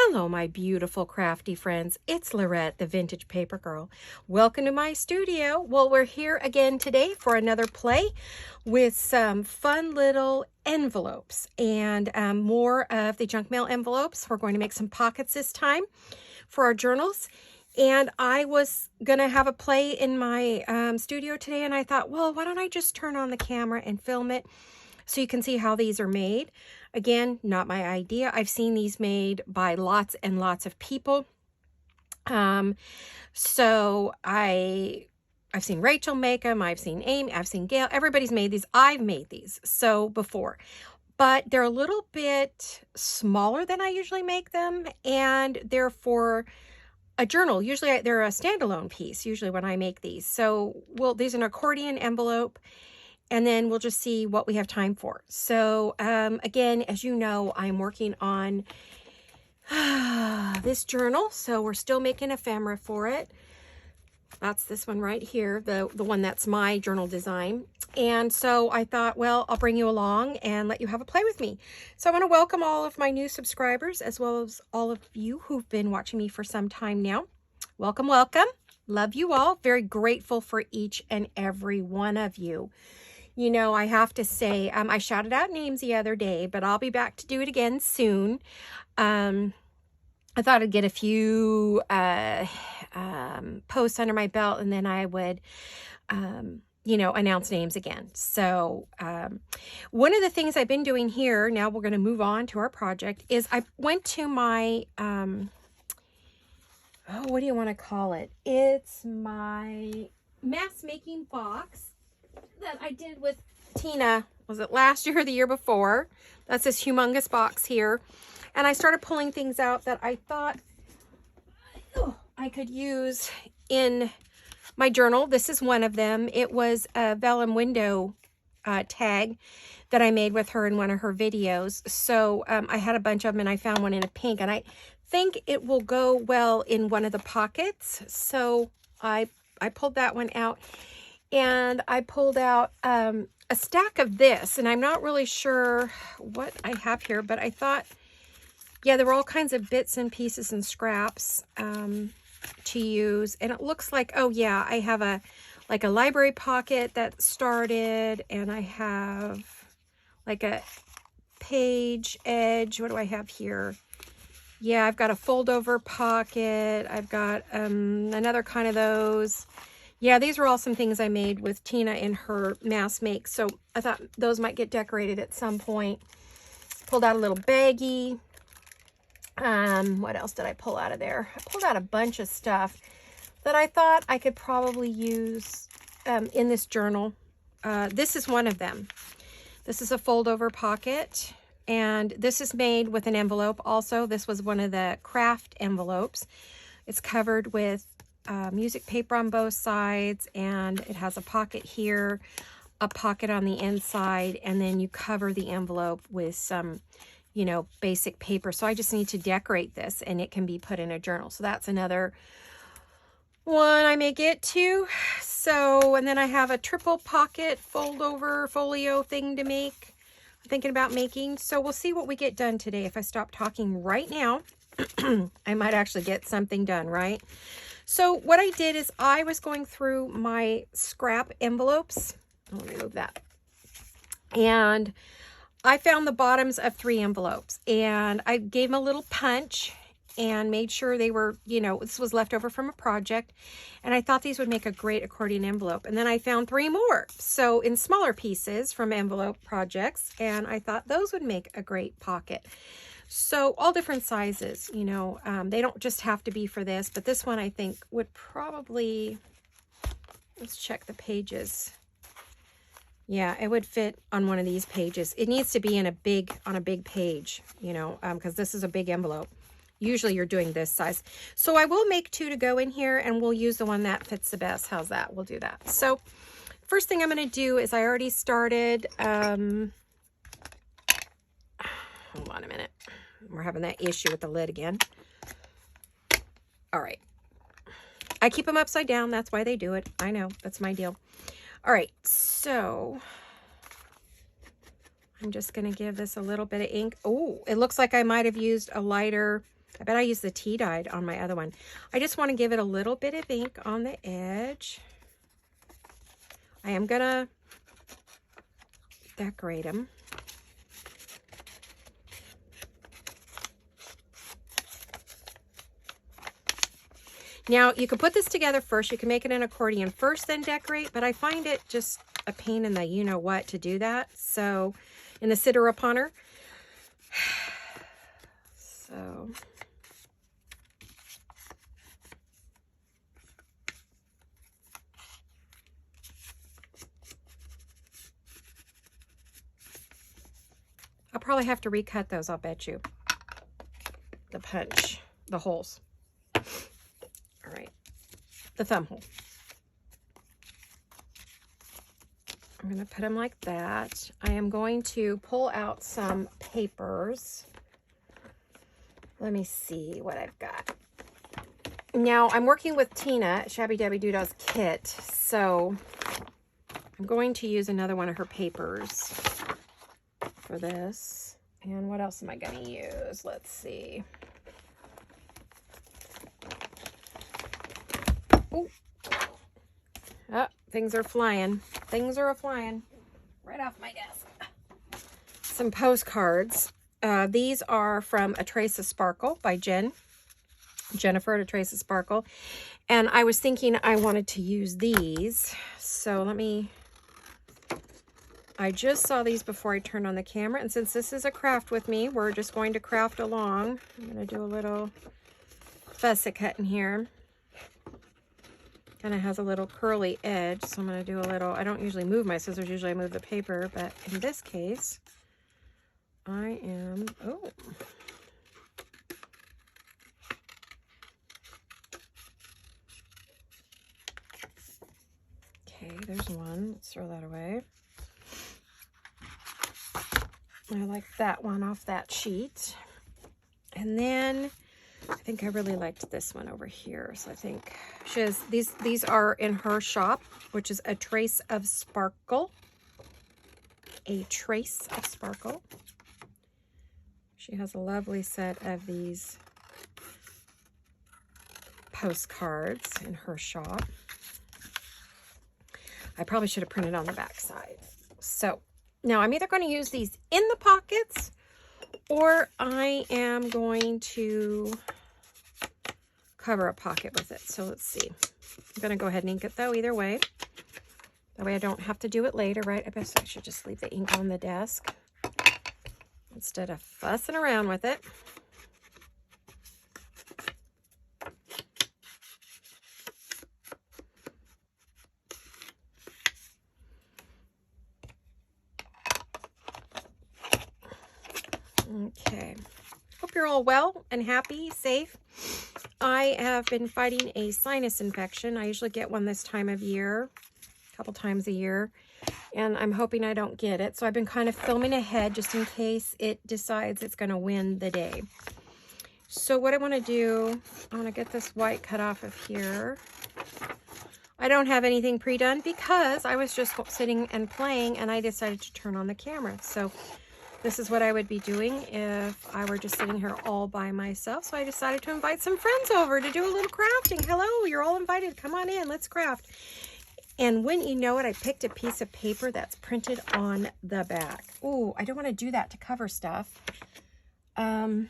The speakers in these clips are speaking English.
Hello, my beautiful crafty friends. It's Laurette, the Vintage Paper Girl. Welcome to my studio. Well, we're here again today for another play with some fun little envelopes and more of the junk mail envelopes. We're going to make some pockets this time for our journals. And I was going to have a play in my studio today, and I thought, well, why don't I just turn on the camera and film it so you can see how these are made. Again, not my idea. I've seen these made by lots and lots of people. So I've seen Rachel make them. I've seen Amy. I've seen Gail. Everybody's made these. I've made these so before. But they're a little bit smaller than I usually make them. And they're for a journal. Usually they're a standalone piece, usually when I make these. So, there's an accordion envelope. And then we'll just see what we have time for. So, again, as you know, I'm working on this journal. So we're still making ephemera for it. That's this one right here, the one that's my journal design. And so I thought, well, I'll bring you along and let you have a play with me. So I want to welcome all of my new subscribers, as well as all of you who've been watching me for some time now. Welcome, welcome. Love you all. Very grateful for each and every one of you. You know, I have to say, I shouted out names the other day, but I'll be back to do it again soon. I thought I'd get a few posts under my belt, and then I would, announce names again. So one of the things I've been doing here, now we're going to move on to our project, is I went to my, what do you want to call it? It's my mask making box that I did with Tina. Was it last year or the year before? That's this humongous box here. And I started pulling things out that I thought I could use in my journal. This is one of them. It was a vellum window tag that I made with her in one of her videos. So I had a bunch of them, and I found one in a pink, and I think it will go well in one of the pockets. So I pulled that one out. And I pulled out a stack of this, and I'm not really sure what I have here, but I thought, yeah, there were all kinds of bits and pieces and scraps to use. And it looks like, oh yeah, I have a library pocket that started, and I have like a page edge. What do I have here? Yeah, I've got a fold over pocket. I've got another kind of those. Yeah, these were all some things I made with Tina in her mask make. So I thought those might get decorated at some point. Pulled out a little baggie. What else did I pull out of there? I pulled out a bunch of stuff that I thought I could probably use in this journal. This is one of them. This is a fold over pocket. And this is made with an envelope also. This was one of the craft envelopes. It's covered with music paper on both sides, and it has a pocket here, a pocket on the inside, and then you cover the envelope with some, basic paper. So I just need to decorate this, and it can be put in a journal. So that's another one I may get to. So, and then I have a triple pocket fold over folio thing to make. I'm thinking about making. So we'll see what we get done today. If I stop talking right now, I might actually get something done, right? So what I did is I was going through my scrap envelopes. Let me move that. And I found the bottoms of 3 envelopes, and I gave them a little punch and made sure they were, this was left over from a project. And I thought these would make a great accordion envelope. And then I found 3 more. So in smaller pieces from envelope projects. And I thought those would make a great pocket. So all different sizes, they don't just have to be for this, but this one I think would probably, let's check the pages. Yeah, it would fit on one of these pages. It needs to be on a big page, because this is a big envelope. Usually you're doing this size. So I will make 2 to go in here, and we'll use the one that fits the best. How's that? We'll do that. So first thing I'm going to do is I already started, hold on a minute. We're having that issue with the lid again. All right. I keep them upside down. That's why they do it. I know. That's my deal. All right. So I'm just going to give this a little bit of ink. Oh, it looks like I might have used a lighter I bet I used the tea dyed on my other one. I just want to give it a little bit of ink on the edge. I am going to decorate them. Now, you can put this together first. You can make it an accordion first, then decorate, but I find it just a pain in the you-know-what to do that. So, in the sitter-upon-her. So, I'll probably have to recut those, I'll bet you. The punch, the holes. All right, the thumb hole. I'm going to put them like that. I am going to pull out some papers. Let me see what I've got. Now, I'm working with Tina at Shabby Debbie Doodah's kit, so I'm going to use another one of her papers for this. And what else am I going to use? Let's see. Ooh. Oh, things are flying. Things are flying right off my desk. Some postcards. These are from A Trace of Sparkle by Jennifer at A Trace of Sparkle. And I was thinking I wanted to use these. So I just saw these before I turned on the camera. And since this is a craft with me, we're just going to craft along. I'm going to do a little fusset cut in here. Kind of has a little curly edge, so I'm going to do a little, I don't usually move my scissors, usually I move the paper, but in this case, I am, oh. Okay, there's one, let's throw that away. I like that one off that sheet. And then I think I really liked this one over here. So I think she has these are in her shop, which is A Trace of Sparkle. A Trace of Sparkle. She has a lovely set of these postcards in her shop. I probably should have printed on the back side. So now I'm either going to use these in the pockets, or I am going to cover a pocket with it. So let's see. I'm going to go ahead and ink it though, either way. That way I don't have to do it later, right? I guess I should just leave the ink on the desk instead of fussing around with it. Okay. Hope you're all well and happy, safe. I have been fighting a sinus infection. I usually get one this time of year, a couple times a year, and I'm hoping I don't get it. So I've been kind of filming ahead just in case it decides it's going to win the day. So what I want to do, I want to get this white cut off of here. I don't have anything pre-done because I was just sitting and playing and I decided to turn on the camera. So this is what I would be doing if I were just sitting here all by myself. So I decided to invite some friends over to do a little crafting. Hello, you're all invited. Come on in, let's craft. And wouldn't you know it, I picked a piece of paper that's printed on the back. Ooh, I don't want to do that to cover stuff. Darn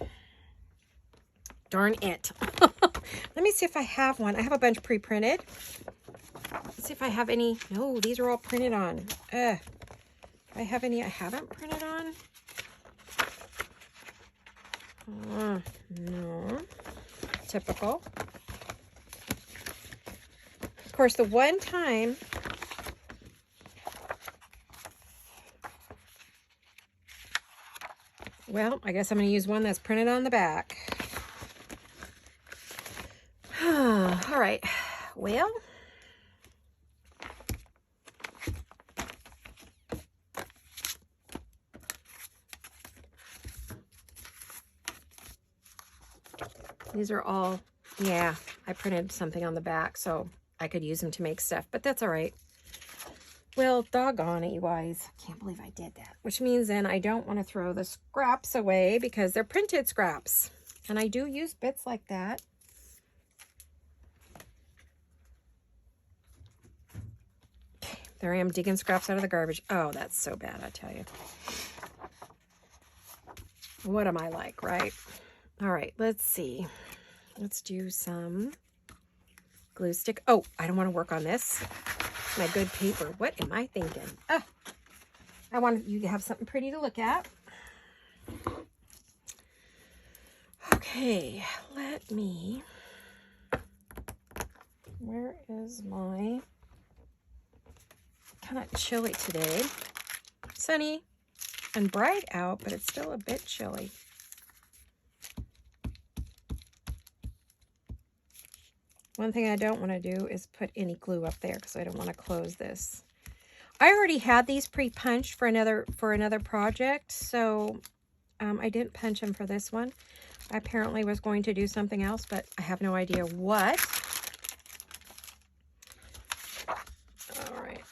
it. Let me see if I have one. I have a bunch pre-printed. Let's see if I have any. No, these are all printed on. Do I have any I haven't printed on? No. Typical. Of course, the one time well, I guess I'm going to use one that's printed on the back. All right. Well, these are all, yeah, I printed something on the back, so I could use them to make stuff, but that's all right. Well, doggone it, you guys. I can't believe I did that. Which means then I don't want to throw the scraps away because they're printed scraps. And I do use bits like that. There I am digging scraps out of the garbage. Oh, that's so bad, I tell you. What am I like, right? All right, let's see. Let's do some glue stick. Oh, I don't want to work on this. My good paper. What am I thinking? Oh, I want you to have something pretty to look at. Okay, let me... Where is my... Kind of chilly today. Sunny and bright out, but it's still a bit chilly. One thing I don't want to do is put any glue up there because I don't want to close this. I already had these pre-punched for another project, so I didn't punch them for this one. I apparently was going to do something else, but I have no idea what. All right.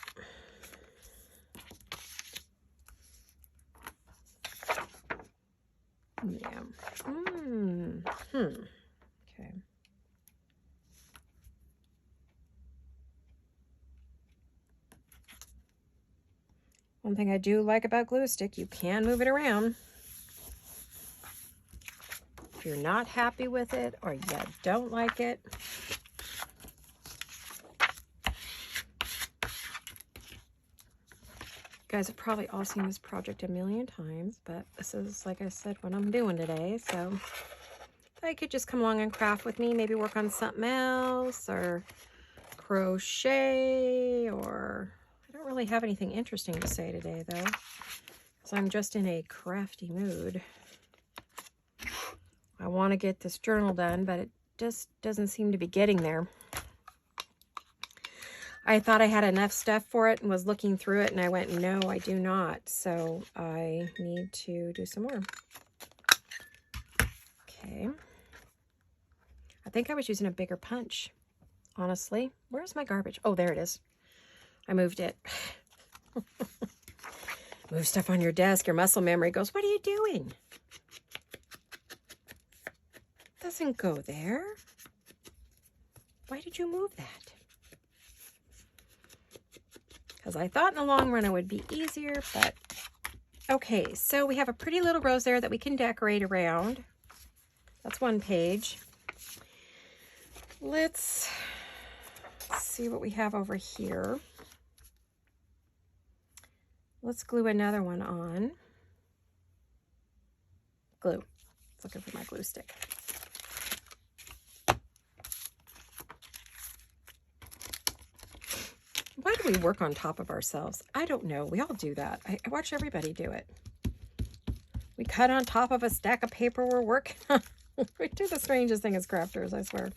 Yeah. Okay. One thing I do like about glue stick, you can move it around. If you're not happy with it or you don't like it, you guys have probably all seen this project a million times, but this is, like I said, what I'm doing today. So I could just come along and craft with me, maybe work on something else or crochet, or I don't really have anything interesting to say today though, because I'm just in a crafty mood. I want to get this journal done, but it just doesn't seem to be getting there. I thought I had enough stuff for it and was looking through it, and I went, no, I do not. So I need to do some more. Okay. I think I was using a bigger punch, honestly. Where's my garbage? Oh, there it is. I moved it. Move stuff on your desk. Your muscle memory goes, what are you doing? Doesn't go there. Why did you move that? Because I thought in the long run it would be easier, but okay. So we have a pretty little rose there that we can decorate around. That's one page. Let's see what we have over here. Let's glue another one on. Glue. Looking for my glue stick. Why do we work on top of ourselves? I don't know. We all do that. I watch everybody do it. We cut on top of a stack of paper we're working on. We do the strangest thing as crafters, I swear.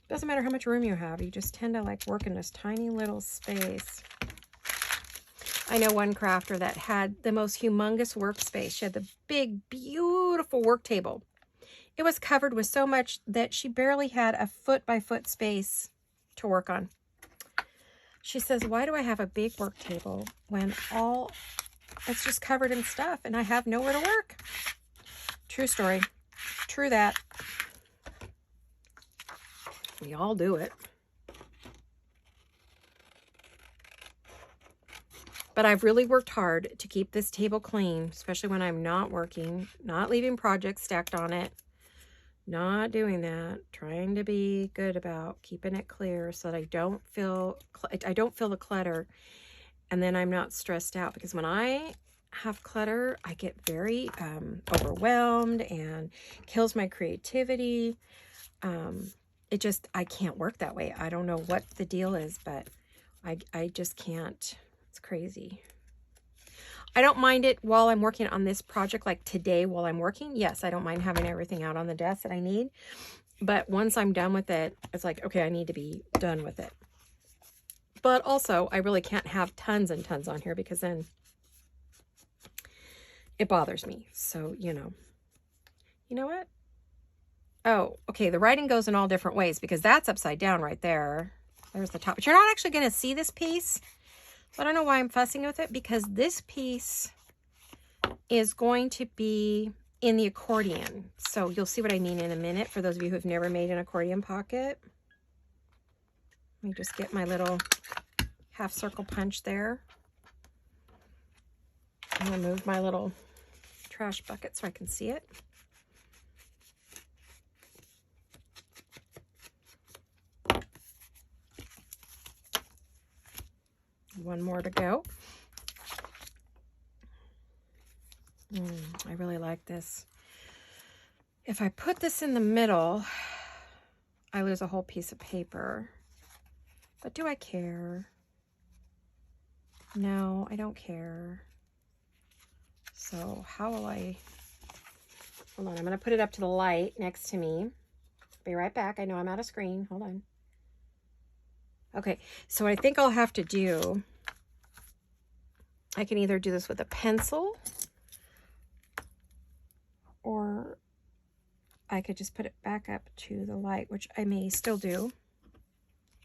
Doesn't matter how much room you have. You just tend to like work in this tiny little space. I know one crafter that had the most humongous workspace. She had the big, beautiful work table. It was covered with so much that she barely had a foot-by-foot space to work on. She says, why do I have a big work table when all it's just covered in stuff and I have nowhere to work? True story. True that. We all do it. But I've really worked hard to keep this table clean, especially when I'm not working, not leaving projects stacked on it, not doing that, trying to be good about keeping it clear so that I don't feel the clutter, and then I'm not stressed out, because when I have clutter, I get very overwhelmed and kills my creativity. I can't work that way. I don't know what the deal is, but I just can't. It's crazy. I don't mind it while I'm working on this project, like today while I'm working. Yes, I don't mind having everything out on the desk that I need. But once I'm done with it, it's like, okay, I need to be done with it. But also, I really can't have tons and tons on here because then it bothers me. So, you know what? Oh, okay, the writing goes in all different ways because that's upside down right there. There's the top. But you're not actually going to see this piece. So I don't know why I'm fussing with it, because this piece is going to be in the accordion. So you'll see what I mean in a minute for those of you who have never made an accordion pocket. Let me just get my little half circle punch there. I'm going to move my little trash bucket so I can see it. One more to go. I really like this. If I put this in the middle, I lose a whole piece of paper. But do I care? No, I don't care. So how will I... Hold on, I'm going to put it up to the light next to me. Be right back. I know I'm out of screen. Hold on. Okay, so what I think I'll have to do, I can either do this with a pencil, or I could just put it back up to the light, which I may still do.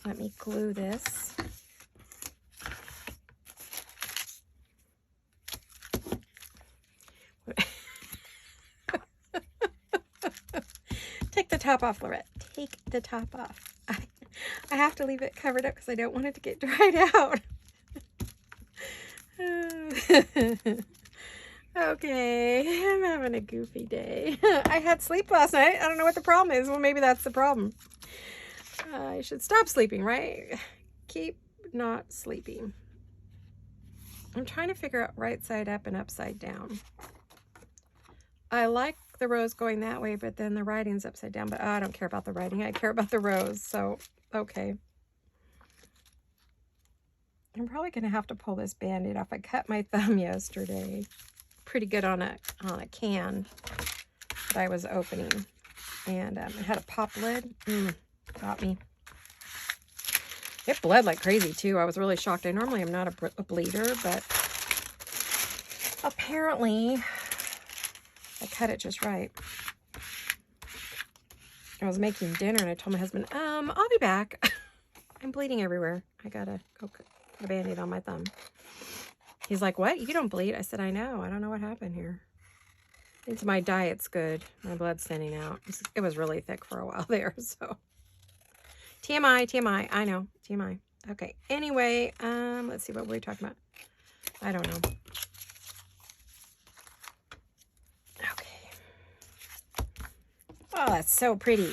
Let me glue this. Take the top off, Laurette. Take the top off. I have to leave it covered up because I don't want it to get dried out. Okay, I'm having a goofy day. I had sleep last night. I don't know what the problem is. Well, maybe that's the problem. I should stop sleeping, right? Keep not sleeping. I'm trying to figure out right side up and upside down. I like the rose going that way, but then the writing's upside down. But I don't care about the writing. I care about the rose. So, okay. I'm probably going to have to pull this Band-Aid off. I cut my thumb yesterday. Pretty good on a can that I was opening. And it had a pop lid. Got me. It bled like crazy, too. I was really shocked. I normally am not a bleeder, but apparently I cut it just right. I was making dinner and I told my husband, I'll be back. I'm bleeding everywhere. I gotta go put a Band-Aid on my thumb. He's like, what? You don't bleed? I said, I know. I don't know what happened here. I think my diet's good. My blood's thinning out. It was really thick for a while there, so. TMI. I know. TMI. Okay. Anyway, let's see. What were we talking about? I don't know. Okay. Oh, that's so pretty.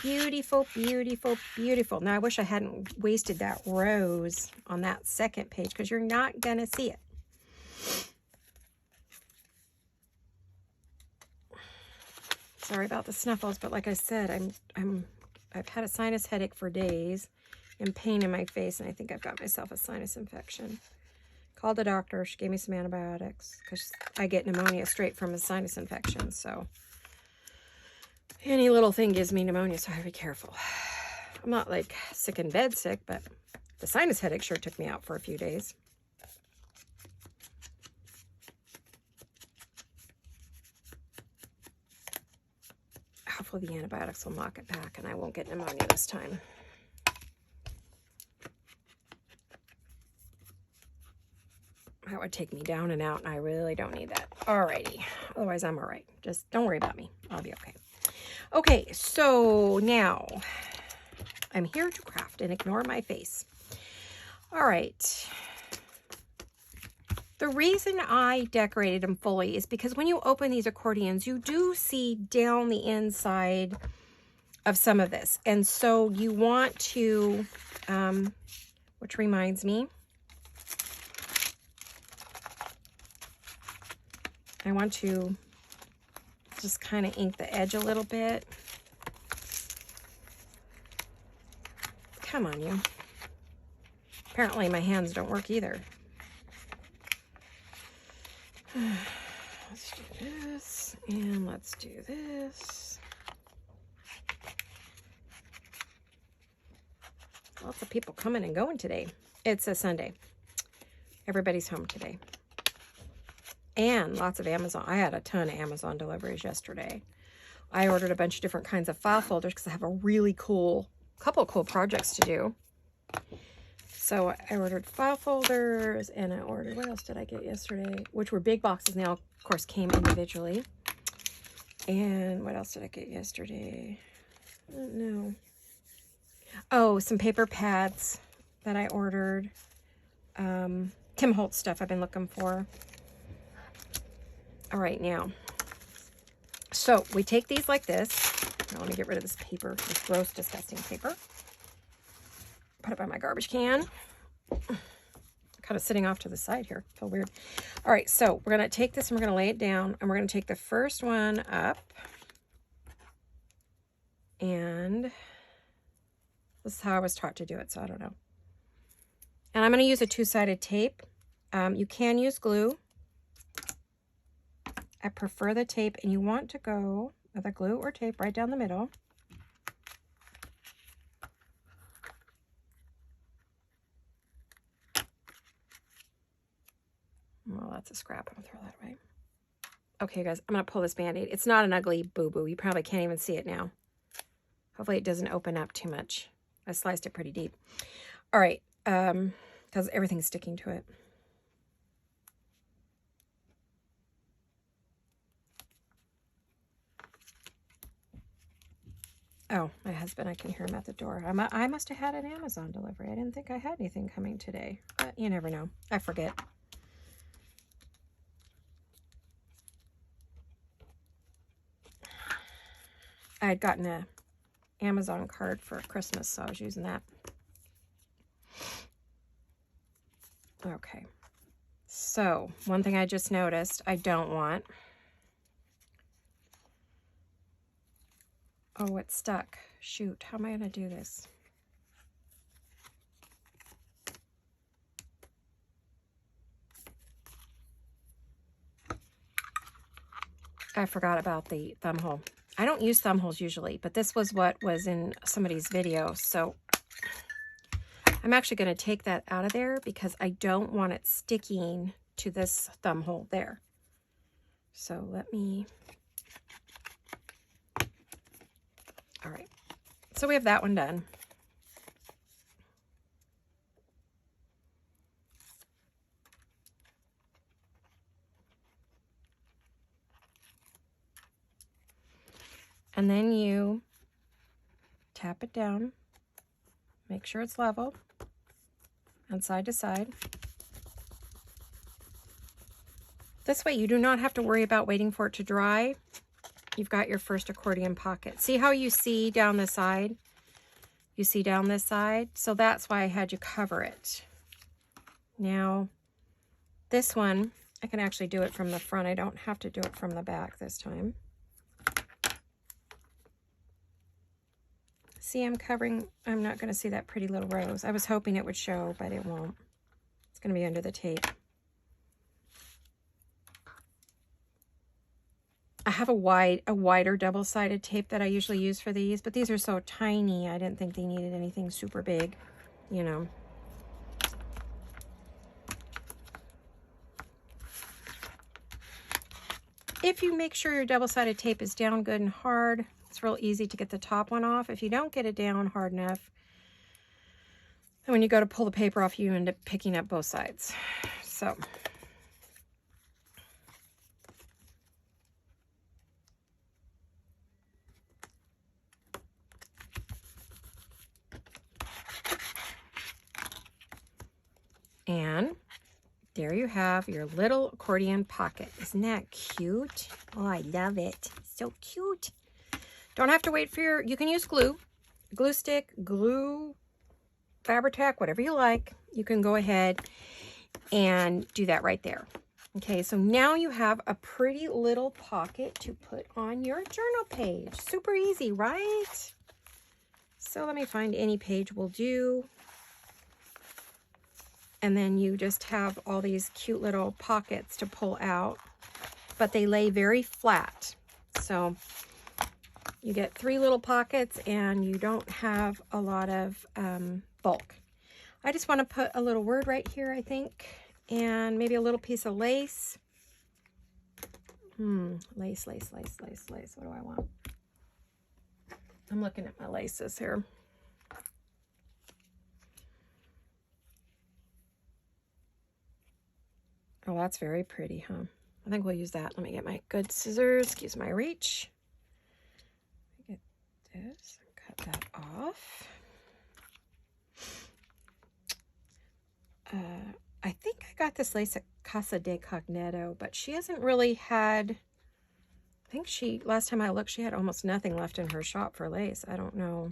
Beautiful, beautiful, beautiful. Now, I wish I hadn't wasted that rose on that second page because you're not going to see it. Sorry about the snuffles, but like I said, I've had a sinus headache for days and pain in my face, and I think I've got myself a sinus infection. Called the doctor. She gave me some antibiotics because I get pneumonia straight from a sinus infection, so any little thing gives me pneumonia, so I have to be careful. I'm not like sick in bed sick, but the sinus headache sure took me out for a few days. Hopefully the antibiotics will knock it back and I won't get pneumonia this time. That would take me down and out, and I really don't need that. Alrighty. Otherwise, I'm all right. Just don't worry about me. I'll be okay. Okay, so now I'm here to craft and ignore my face. All right. The reason I decorated them fully is because when you open these accordions, you do see down the inside of some of this. And so you want to, which reminds me, I want to just kind of ink the edge a little bit. Come on, you. Apparently my hands don't work either. Let's do this, and let's do this. Lots of people coming and going today. It's a Sunday. Everybody's home today. And lots of Amazon. I had a ton of Amazon deliveries yesterday. I ordered a bunch of different kinds of file folders because I have a really cool, couple of cool projects to do. So I ordered file folders, and I ordered, what else did I get yesterday? Which were big boxes now, of course, came individually. And what else did I get yesterday? I don't know. Oh, some paper pads that I ordered. Tim Holtz stuff I've been looking for. All right, now. So we take these like this. Now let me get rid of this paper, this gross, disgusting paper. Put it by my garbage can. Kind of sitting off to the side here. Feel weird. All right, so we're going to take this and we're going to lay it down. And we're going to take the first one up. And this is how I was taught to do it, so I don't know. And I'm going to use a two-sided tape. You can use glue. I prefer the tape, and you want to go with a glue or tape right down the middle. Well, that's a scrap. I'm going to throw that away. Okay, guys, I'm going to pull this Band-Aid. It's not an ugly boo-boo. You probably can't even see it now. Hopefully it doesn't open up too much. I sliced it pretty deep. All right, because everything's sticking to it. Oh, my husband, I can hear him at the door. I must have had an Amazon delivery. I didn't think I had anything coming today, but you never know. I forget. I had gotten a Amazon card for Christmas, so I was using that. Okay. So, one thing I just noticed I don't want. Oh, it's stuck. Shoot, how am I going to do this? I forgot about the thumb hole. I don't use thumb holes usually, but this was what was in somebody's video, so I'm actually going to take that out of there because I don't want it sticking to this thumb hole there. So let me... All right, so we have that one done. And then you tap it down, make sure it's level, and side to side. This way you do not have to worry about waiting for it to dry. You've got your first accordion pocket. See how you see down the side? You see down this side? So that's why I had you cover it. Now, this one, I can actually do it from the front. I don't have to do it from the back this time. See, I'm covering, I'm not going to see that pretty little rose. I was hoping it would show, but it won't. It's going to be under the tape. I have a wider double-sided tape that I usually use for these, but these are so tiny, I didn't think they needed anything super big, you know. If you make sure your double-sided tape is down good and hard, it's real easy to get the top one off. If you don't get it down hard enough, then when you go to pull the paper off, you end up picking up both sides. So, and there you have your little accordion pocket. Isn't that cute? Oh, I love it. So cute. Don't have to wait for your, you can use glue stick, glue, Fabri-Tac, whatever you like. You can go ahead and do that right there. Okay, so now you have a pretty little pocket to put on your journal page. Super easy, right? So let me find any page will do. And then you just have all these cute little pockets to pull out, but they lay very flat. So you get 3 little pockets and you don't have a lot of bulk. I just want to put a little word right here, I think, and maybe a little piece of lace. Lace. What do I want? I'm looking at my laces here. Oh, that's very pretty, huh? I think we'll use that. Let me get my good scissors, excuse my reach. Get this, cut that off. I think I got this lace at Casa de Cogneto, but she hasn't really had, I think she, last time I looked, she had almost nothing left in her shop for lace. I don't know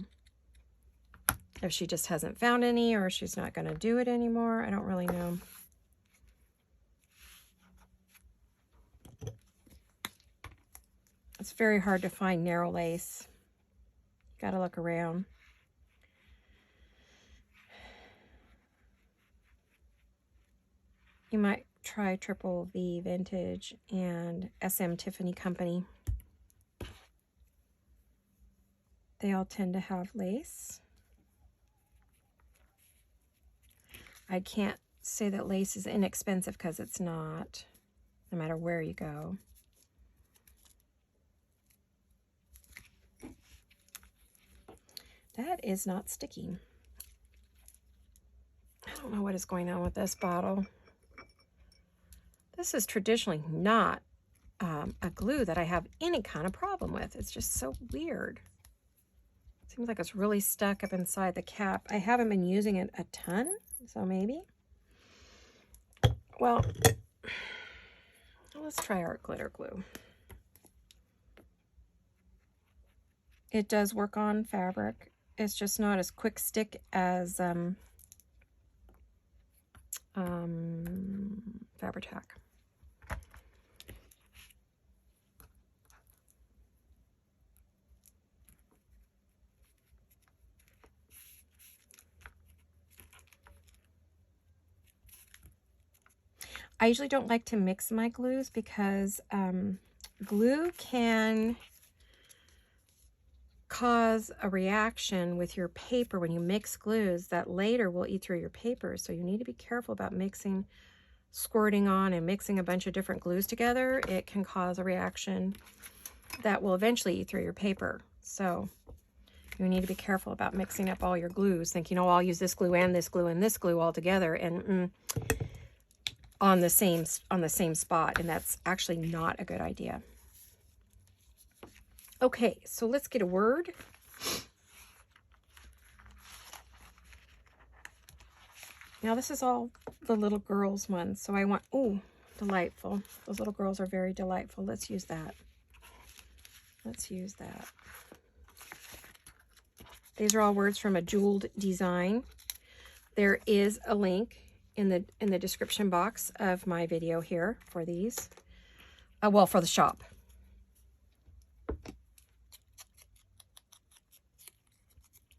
if she just hasn't found any or she's not going to do it anymore. I don't really know. It's very hard to find narrow lace. Got to look around. You might try Triple V Vintage and SM Tiffany Company. They all tend to have lace. I can't say that lace is inexpensive because it's not, no matter where you go. That is not sticking. I don't know what is going on with this bottle. This is traditionally not a glue that I have any kind of problem with. It's just so weird. Seems like it's really stuck up inside the cap. I haven't been using it a ton, so maybe. Well, let's try our glitter glue. It does work on fabric. It's just not as quick stick as Fabri-Tac. I usually don't like to mix my glues because glue can cause a reaction with your paper when you mix glues that later will eat through your paper. So you need to be careful about mixing, squirting on and mixing a bunch of different glues together. It can cause a reaction that will eventually eat through your paper. So you need to be careful about mixing up all your glues, thinking, oh, I'll use this glue and this glue and this glue all together and on the same spot, and that's actually not a good idea. Okay, so let's get a word. Now this is all the little girls ones, so I want, oh, delightful. Those little girls are very delightful. Let's use that. Let's use that. These are all words from a jeweled design. There is a link in the description box of my video here for these. Well, for the shop.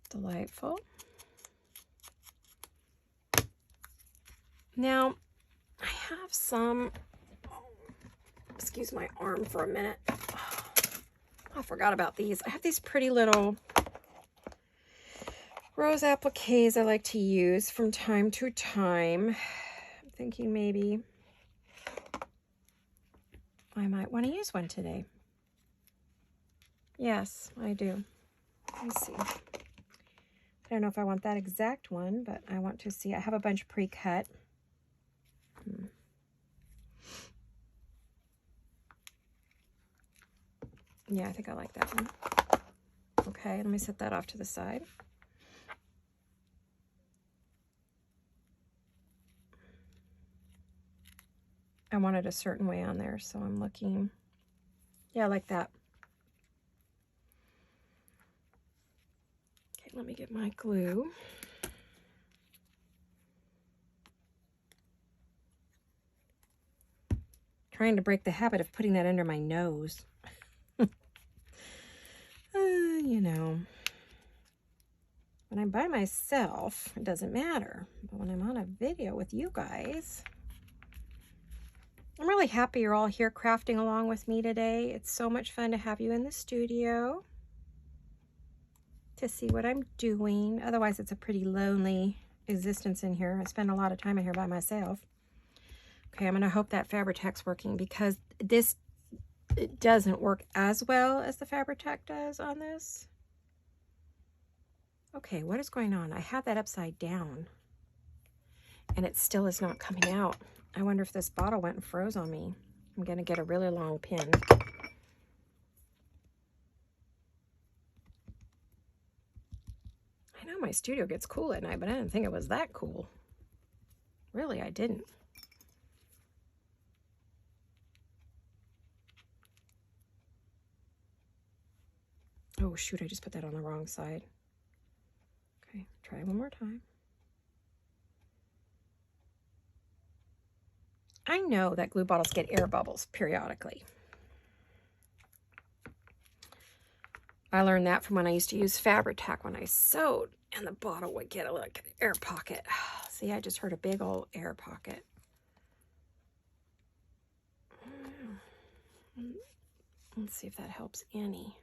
Delightful. Now, I have some, excuse my arm for a minute. I forgot about these. I have these pretty little rose appliques I like to use from time to time. I'm thinking maybe I might want to use one today. Yes, I do. Let me see. I don't know if I want that exact one, but I want to see. I have a bunch pre-cut. Yeah, I think I like that one. Okay, let me set that off to the side. I want it a certain way on there, so I'm looking. Yeah, I like that. Okay, let me get my glue. Trying to break the habit of putting that under my nose. You know, when I'm by myself, it doesn't matter. But when I'm on a video with you guys, I'm really happy you're all here crafting along with me today. It's so much fun to have you in the studio to see what I'm doing. Otherwise, it's a pretty lonely existence in here. I spend a lot of time in here by myself. Okay, I'm going to hope that Fabri-Tac's working because it doesn't work as well as the Fabri-Tac does on this. Okay, what is going on? I have that upside down and it still is not coming out. I wonder if this bottle went and froze on me. I'm going to get a really long pin. I know my studio gets cool at night, but I didn't think it was that cool. Really, I didn't. Oh, shoot, I just put that on the wrong side. Okay, try one more time. I know that glue bottles get air bubbles periodically. I learned that from when I used to use Fabri-Tac when I sewed, and the bottle would get a little air pocket. See, I just heard a big old air pocket. Let's see if that helps any.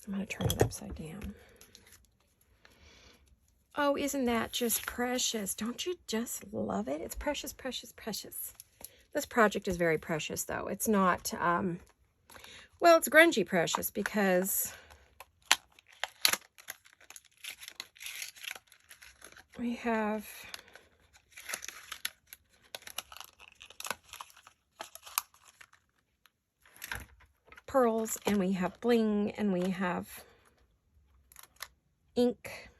I'm going to turn it upside down. Oh, isn't that just precious? Don't you just love it? It's precious, precious, precious. This project is very precious, though. It's not, well, it's grungy precious because we have pearls, and we have bling, and we have ink.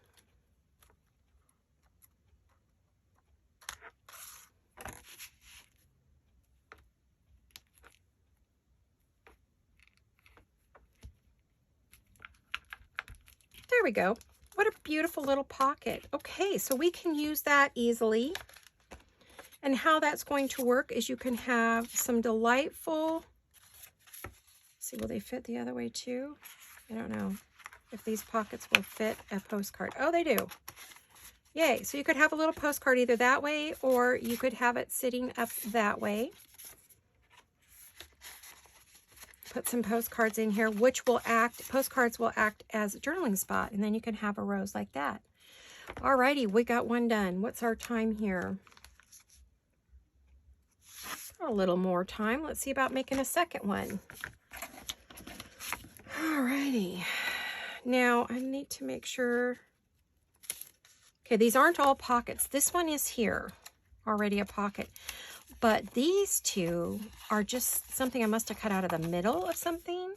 There we go. What a beautiful little pocket. Okay, so we can use that easily. And how that's going to work is you can have some delightful, see, will they fit the other way too? I don't know if these pockets will fit a postcard. Oh, they do. Yay. So you could have a little postcard either that way, or you could have it sitting up that way. Put some postcards in here, which will act, postcards will act as a journaling spot, and then you can have a rose like that. Alrighty, we got one done. What's our time here? A little more time. Let's see about making a second one. Alrighty. Now, I need to make sure. Okay, these aren't all pockets. This one is here, already a pocket. But these two are just something I must have cut out of the middle of something.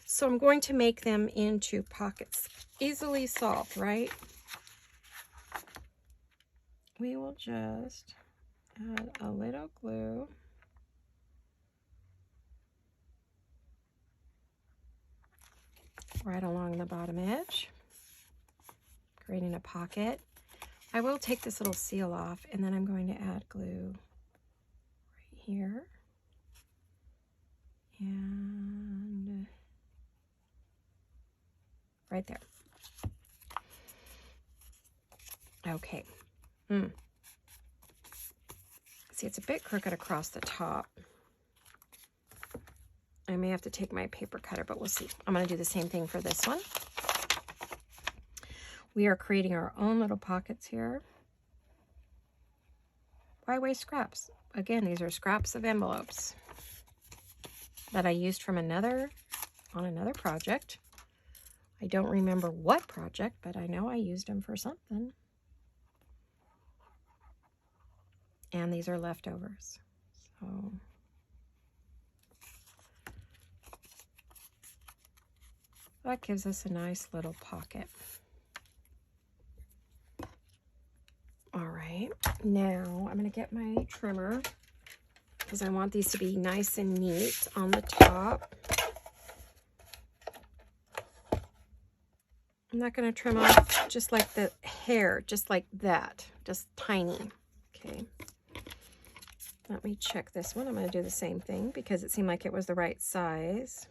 So I'm going to make them into pockets. Easily solved, right? We will just add a little glue. Right along the bottom edge, creating a pocket. I will take this little seal off, and then I'm going to add glue right here. And right there. Okay. See, it's a bit crooked across the top. I may have to take my paper cutter, but we'll see. I'm going to do the same thing for this one. We are creating our own little pockets here. Why waste scraps? Again, these are scraps of envelopes that I used from on another project. I don't remember what project, but I know I used them for something. And these are leftovers. So that gives us a nice little pocket. All right, now I'm going to get my trimmer because I want these to be nice and neat on the top. I'm not going to trim off just like the hair, just like that, just tiny. Okay, let me check this one. I'm going to do the same thing because it seemed like it was the right size.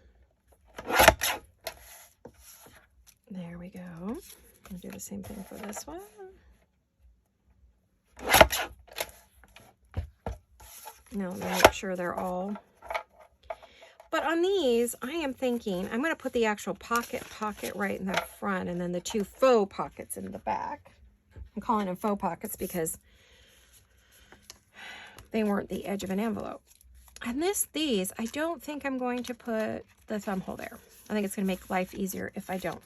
There we go. I'll do the same thing for this one. Now let me make sure they're all. But on these, I am thinking I'm going to put the actual pocket right in the front, and then the two faux pockets in the back. I'm calling them faux pockets because they weren't the edge of an envelope. And these, I don't think I'm going to put the thumb hole there. I think it's going to make life easier if I don't.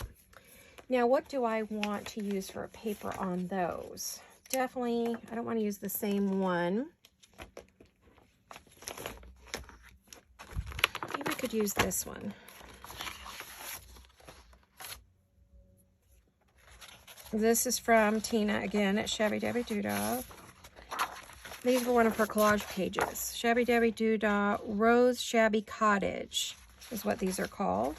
Now, what do I want to use for a paper on those? Definitely, I don't want to use the same one. Maybe I could use this one. This is from Tina, again, at Shabby Dabby Doodah. These were one of her collage pages. Shabby Dabby Doodah Rose Shabby Cottage is what these are called.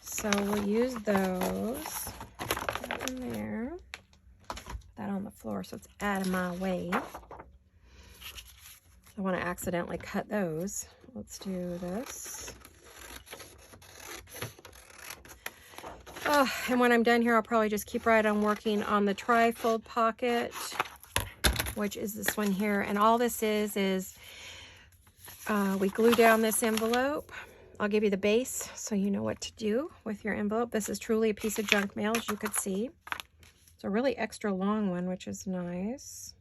So we'll use those. Put that in there. Put that on the floor so it's out of my way. I want to accidentally cut those. Let's do this. Oh, and when I'm done here, I'll probably just keep right on working on the tri-fold pocket, which is this one here. And all this is we glue down this envelope. I'll give you the base so you know what to do with your envelope. This is truly a piece of junk mail, as you could see. It's a really extra long one, which is nice.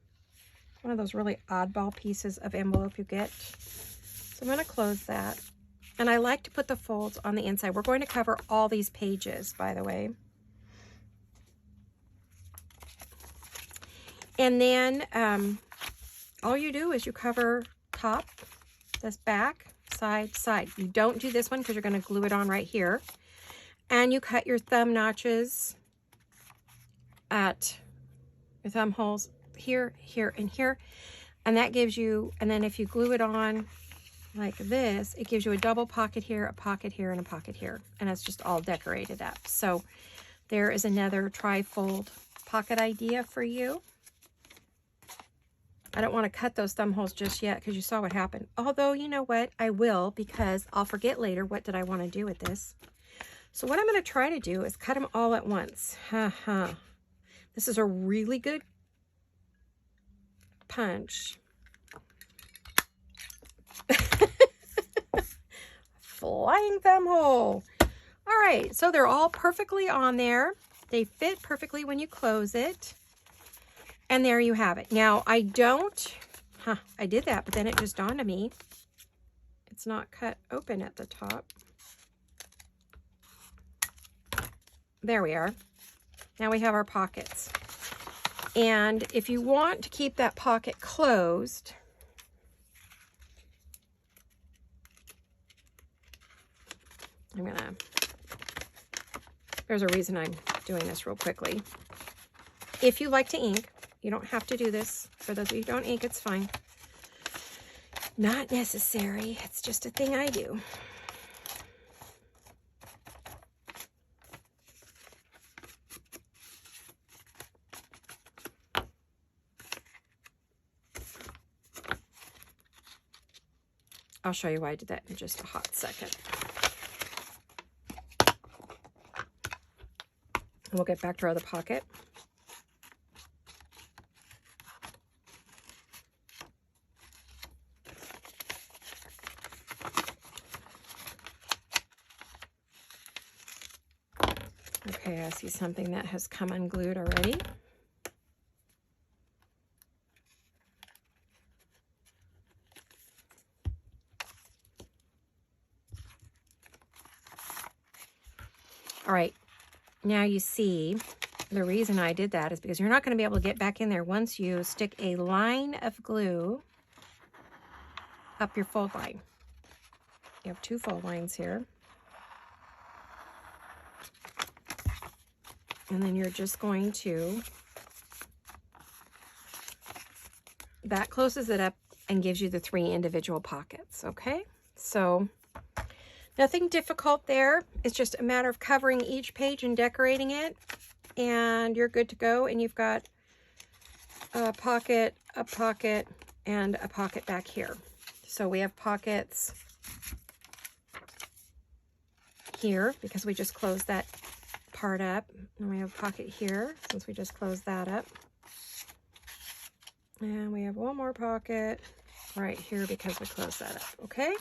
One of those really oddball pieces of envelope you get. So I'm going to close that. And I like to put the folds on the inside. We're going to cover all these pages, by the way. And then all you do is you cover top, this back, side, side. You don't do this one because you're going to glue it on right here. And you cut your thumb notches at your thumb holes here, here, and here. And that gives you, and then if you glue it on like this, it gives you a double pocket here, a pocket here, and a pocket here. And it's just all decorated up. So there is another tri-fold pocket idea for you. I don't want to cut those thumb holes just yet because you saw what happened. Although, you know what? I will, because I'll forget later what did I want to do with this. So what I'm going to try to do is cut them all at once. This is a really good punch. Flying thumb hole. All right, so they're all perfectly on there. They fit perfectly when you close it. And there you have it. Now, I did that, but then it just dawned on me. It's not cut open at the top. There we are. Now we have our pockets. And if you want to keep that pocket closed, there's a reason I'm doing this real quickly. If you like to ink, you don't have to do this. For those of you who don't ink, it's fine. Not necessary. It's just a thing I do. I'll show you why I did that in just a hot second. And we'll get back to our other pocket. Okay, I see something that has come unglued already. All right, now you see the reason I did that is because you're not going to be able to get back in there once you stick a line of glue up your fold line. You have two fold lines here. And then you're just going to, that closes it up and gives you the 3 individual pockets, okay? So nothing difficult there. It's just a matter of covering each page and decorating it, and you're good to go. And you've got a pocket, and a pocket back here. So we have pockets here because we just closed that part up, and we have a pocket here since we just closed that up, and we have one more pocket right here because we closed that up. Okay,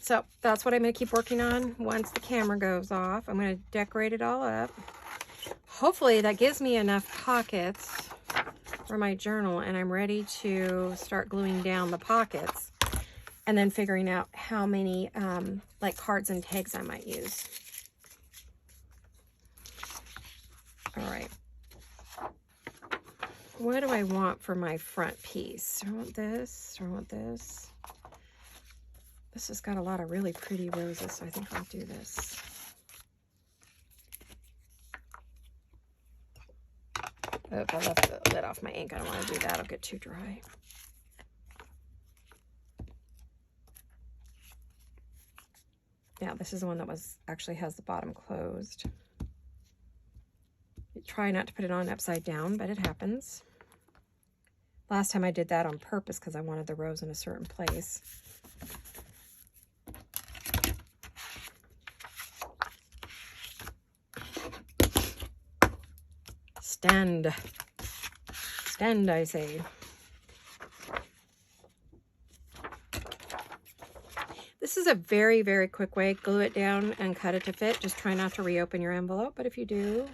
so that's what I'm going to keep working on. Once the camera goes off, I'm going to decorate it all up. Hopefully that gives me enough pockets for my journal, and I'm ready to start gluing down the pockets and then figuring out how many like cards and tags I might use. All right. What do I want for my front piece? Do I want this? Do I want this? This has got a lot of really pretty roses, so I think I'll do this. Oh, I left the lid off my ink. I don't want to do that. It'll get too dry. Yeah, this is the one that actually has the bottom closed. Try not to put it on upside down, but it happens. Last time I did that on purpose because I wanted the rose in a certain place. Stand. Stand, I say. This is a very, very quick way. Glue it down and cut it to fit. Just try not to reopen your envelope, but if you do,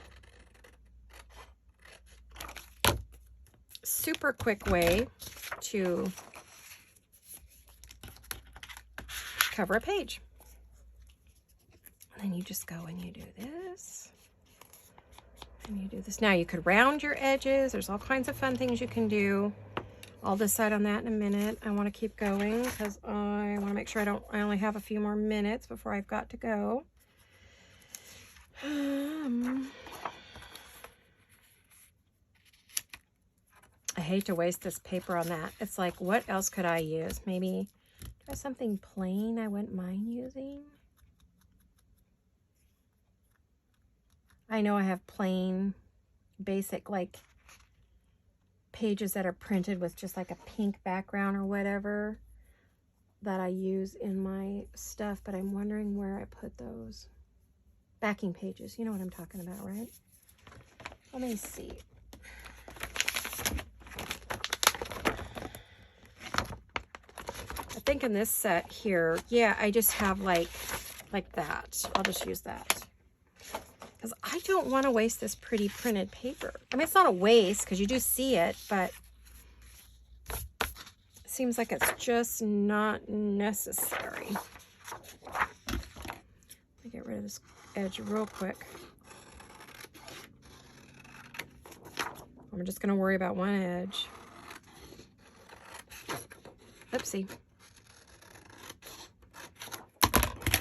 super quick way to cover a page. And then you just go and you do this. And you do this. Now you could round your edges. There's all kinds of fun things you can do. I'll decide on that in a minute. I want to keep going because I want to make sure I only have a few more minutes before I've got to go. I hate to waste this paper on that. It's like, what else could I use? Maybe try something plain I wouldn't mind using. I know I have plain, basic, like, pages that are printed with just like a pink background or whatever that I use in my stuff, but I'm wondering where I put those. Backing pages, you know what I'm talking about, right? Let me see. I think in this set here, yeah, I just have like that. I'll just use that. Because I don't want to waste this pretty printed paper. I mean, it's not a waste because you do see it, but it seems like it's just not necessary. Let me get rid of this edge real quick. I'm just going to worry about one edge. Oopsie.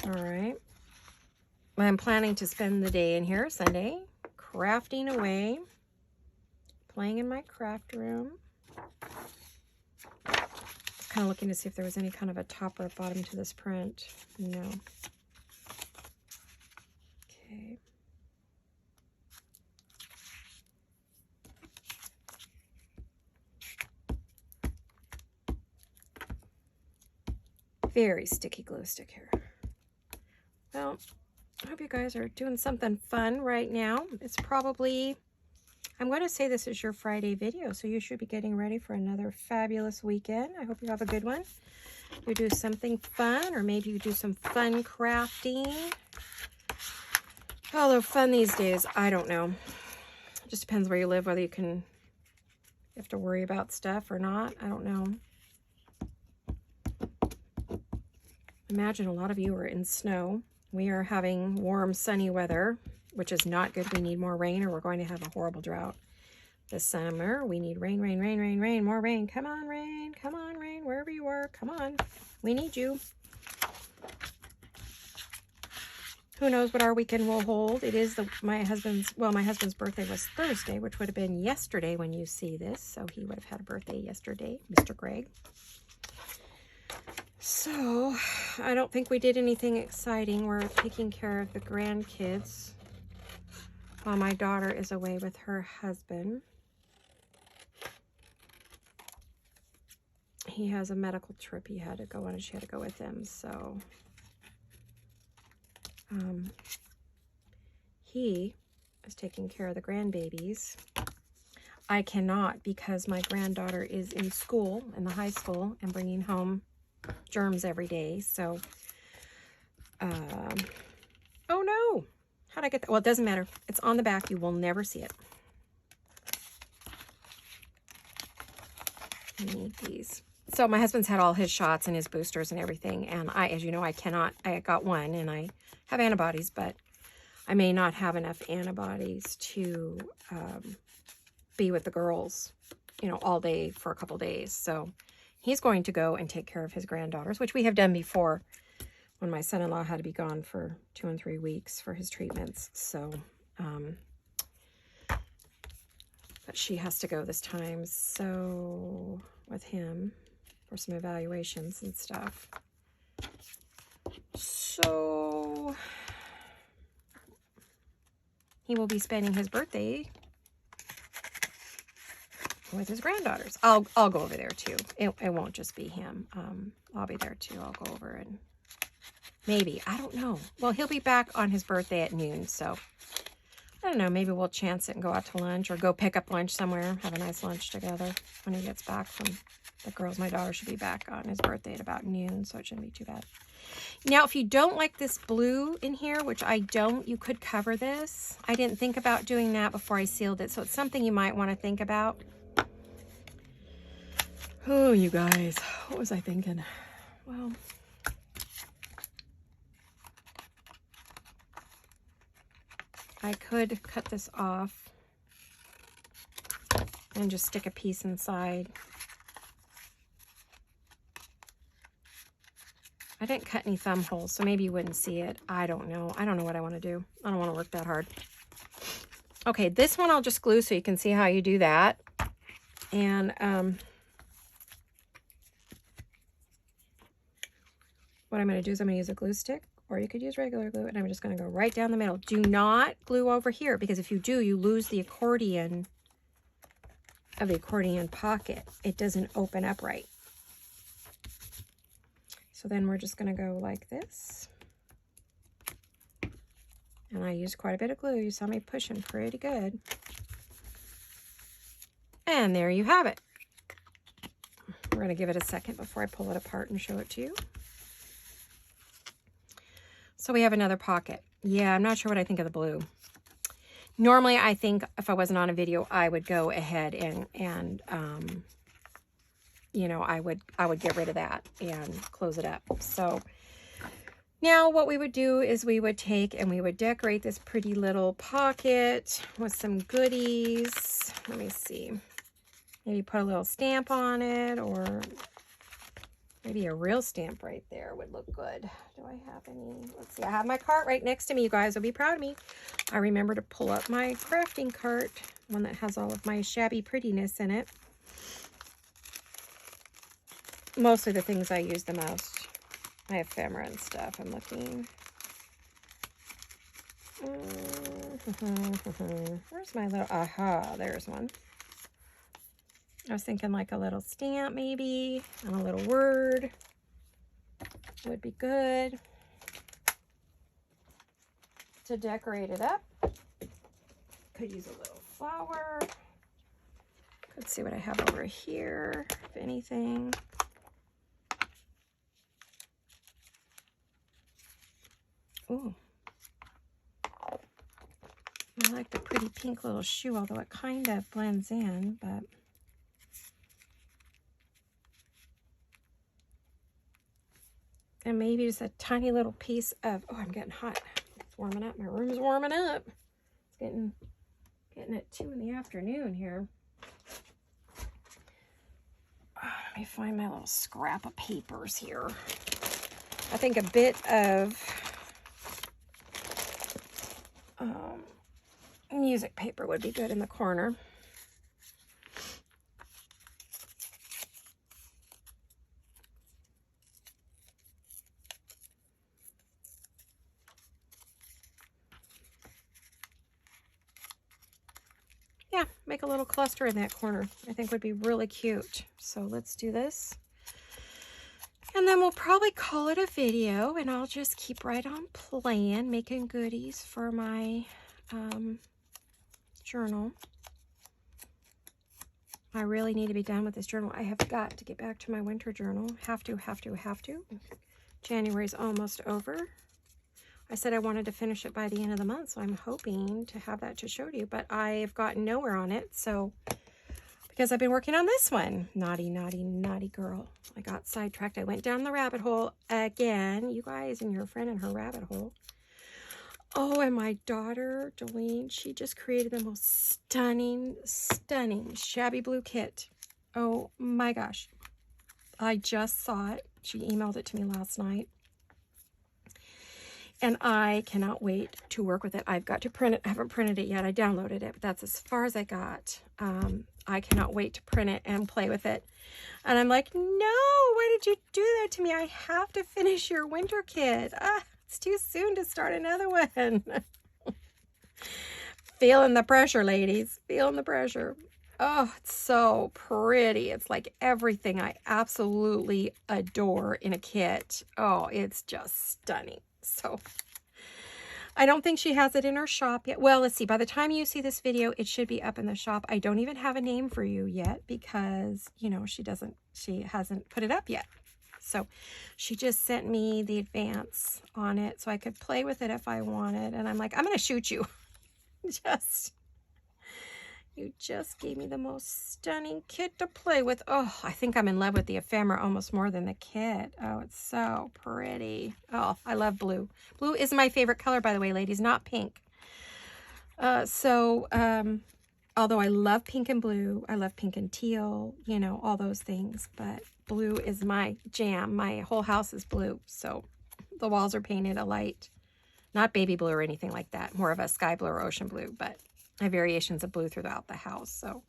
All right. I'm planning to spend the day in here Sunday, crafting away, playing in my craft room. Kind of looking to see if there was any kind of a top or a bottom to this print. No. Okay. Very sticky glue stick here. Well, I hope you guys are doing something fun right now. It's probably, I'm going to say this is your Friday video, so you should be getting ready for another fabulous weekend. I hope you have a good one. You do something fun, or maybe you do some fun crafting. Although fun these days, I don't know. It just depends where you live, whether you have to worry about stuff or not. I don't know. Imagine a lot of you are in snow. We are having warm, sunny weather, which is not good. We need more rain or we're going to have a horrible drought this summer. We need rain, rain, rain, rain, rain, more rain. Come on, rain. Come on, rain, wherever you are. Come on. We need you. Who knows what our weekend will hold. It is my husband's birthday was Thursday, which would have been yesterday when you see this. So he would have had a birthday yesterday, Mr. Greg. So, I don't think we did anything exciting. We're taking care of the grandkids while my daughter is away with her husband. He has a medical trip he had to go on, and she had to go with him. So, he is taking care of the grandbabies. I cannot because my granddaughter is in school, in the high school, and bringing home germs every day. So oh no, how'd I get that? Well, it doesn't matter. It's on the back. You will never see it. I need these. So my husband's had all his shots and his boosters and everything, and as you know, I got one and I have antibodies, but I may not have enough antibodies to be with the girls, you know, all day for a couple days. So he's going to go and take care of his granddaughters, which we have done before when my son-in-law had to be gone for 2 and 3 weeks for his treatments. So, but she has to go this time. So with him for some evaluations and stuff. So he will be spending his birthday with his granddaughters. I'll go over there too. It won't just be him. I'll be there too. I'll go over and maybe, I don't know. Well, he'll be back on his birthday at noon, so I don't know. Maybe we'll chance it and go out to lunch or go pick up lunch somewhere, have a nice lunch together when he gets back from the girls. My daughter should be back on his birthday at about noon, so it shouldn't be too bad. Now, if you don't like this blue in here, which I don't, you could cover this. I didn't think about doing that before I sealed it, so it's something you might want to think about. Oh, you guys, what was I thinking? Well, I could cut this off and just stick a piece inside. I didn't cut any thumb holes, so maybe you wouldn't see it. I don't know. I don't know what I want to do. I don't want to work that hard. Okay, this one I'll just glue so you can see how you do that. And what I'm going to do is I'm going to use a glue stick, or you could use regular glue, and I'm just going to go right down the middle. Do not glue over here, because if you do, you lose the accordion of the accordion pocket. It doesn't open up right. So then we're just going to go like this. And I used quite a bit of glue. You saw me pushing pretty good. And there you have it. We're going to give it a second before I pull it apart and show it to you. So we have another pocket. Yeah, I'm not sure what I think of the blue. Normally, I think if I wasn't on a video, I would go ahead and you know, I would get rid of that and close it up. So now what we would do is we would take and we would decorate this pretty little pocket with some goodies. Let me see. Maybe put a little stamp on it, or maybe a real stamp right there would look good. Do I have any? Let's see. I have my cart right next to me. You guys will be proud of me. I remember to pull up my crafting cart, one that has all of my shabby prettiness in it. Mostly the things I use the most. My ephemera and stuff. I'm looking. Where's my little... Aha, there's one. I was thinking like a little stamp maybe, and a little word would be good to decorate it up. Could use a little flower. Could see what I have over here, if anything. Ooh. I like the pretty pink little shoe, although it kind of blends in, but... And maybe just a tiny little piece of... Oh, I'm getting hot. It's warming up. My room's warming up. It's getting at 2 in the afternoon here. Let me find my little scrap of papers here. I think a bit of... music paper would be good in the corner. Yeah, make a little cluster in that corner. I think would be really cute. So let's do this. And then we'll probably call it a video, and I'll just keep right on playing, making goodies for my journal. I really need to be done with this journal. I have got to get back to my winter journal. Have to. January's almost over. I said I wanted to finish it by the end of the month, so I'm hoping to have that to show to you, but I've gotten nowhere on it, so because I've been working on this one. Naughty, naughty, naughty girl. I got sidetracked. I went down the rabbit hole again. You guys and your friend in her rabbit hole. Oh, and my daughter, Jolene, she just created the most stunning, stunning shabby blue kit. Oh my gosh. I just saw it. She emailed it to me last night. And I cannot wait to work with it. I've got to print it. I haven't printed it yet. I downloaded it, but that's as far as I got. I cannot wait to print it and play with it. And I'm like, no, why did you do that to me? I have to finish your winter kit. It's too soon to start another one. Feeling the pressure, ladies. Feeling the pressure. Oh, it's so pretty. It's like everything I absolutely adore in a kit. Oh, it's just stunning. So I don't think she has it in her shop yet. Well, let's see. By the time you see this video, it should be up in the shop. I don't even have a name for you yet because, you know, she hasn't put it up yet. So she just sent me the advance on it so I could play with it if I wanted. And I'm like, I'm going to shoot you. You just gave me the most stunning kit to play with. Oh, I think I'm in love with the ephemera almost more than the kit. Oh, it's so pretty. Oh, I love blue. Blue is my favorite color, by the way, ladies, not pink. Although I love pink and blue, I love pink and teal, you know, all those things, but blue is my jam. My whole house is blue, so the walls are painted a light, not baby blue or anything like that, more of a sky blue or ocean blue, but I have variations of blue throughout the house. So,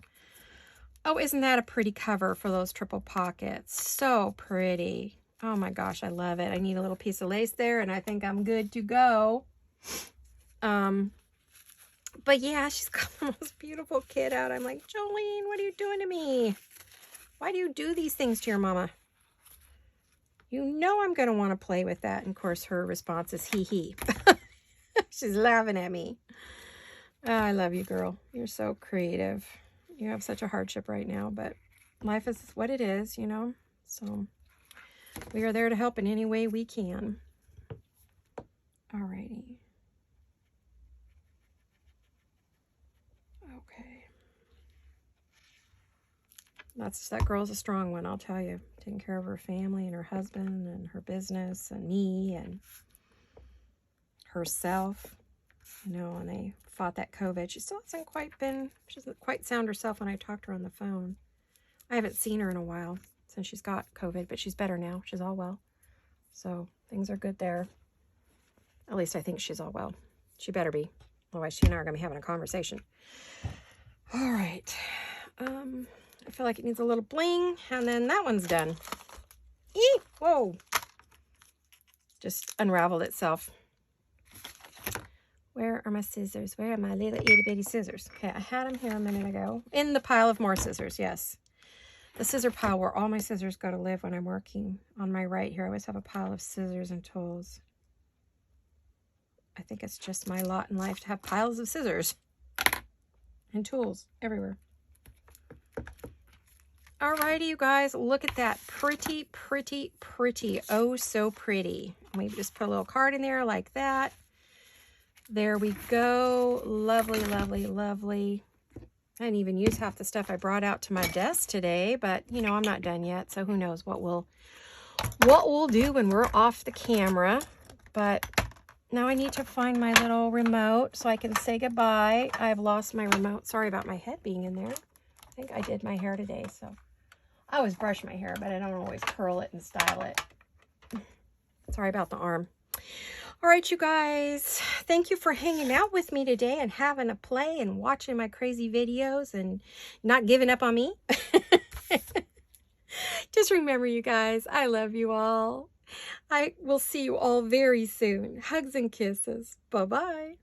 oh, isn't that a pretty cover for those triple pockets? So pretty. Oh my gosh, I love it. I need a little piece of lace there, and I think I'm good to go. But yeah, she's got the most beautiful kit out. I'm like, Jolene, what are you doing to me? Why do you do these things to your mama? You know I'm going to want to play with that. And of course, her response is hee hee. She's laughing at me. Oh, I love you, girl. You're so creative. You have such a hardship right now, but life is what it is, you know? So we are there to help in any way we can. Alrighty. Okay. That girl's a strong one, I'll tell you. Taking care of her family and her husband and her business and me and herself. You know, and they fought that COVID. She doesn't quite sound herself when I talked to her on the phone. I haven't seen her in a while since she's got COVID, but she's better now. She's all well. So things are good there. At least I think she's all well. She better be. Otherwise, she and I are going to be having a conversation. All right. I feel like it needs a little bling, and then that one's done. Eee! Whoa! Just unraveled itself. Where are my scissors? Where are my little itty bitty scissors? Okay, I had them here a minute ago. In the pile of more scissors, yes. The scissor pile where all my scissors go to live when I'm working. On my right here, I always have a pile of scissors and tools. I think it's just my lot in life to have piles of scissors and tools everywhere. Alrighty, you guys, look at that. Pretty, pretty, pretty. Oh, so pretty. Maybe just put a little card in there like that. There we go. Lovely, lovely, lovely. I didn't even use half the stuff I brought out to my desk today, but you know, I'm not done yet, so who knows what we'll do when we're off the camera. But now I need to find my little remote so I can say goodbye. I've lost my remote. Sorry about my head being in there. I think I did my hair today, so I always brush my hair, but I don't always curl it and style it. Sorry about the arm. All right, you guys, thank you for hanging out with me today and having a play and watching my crazy videos and not giving up on me. Just remember, you guys, I love you all. I will see you all very soon. Hugs and kisses. Bye-bye.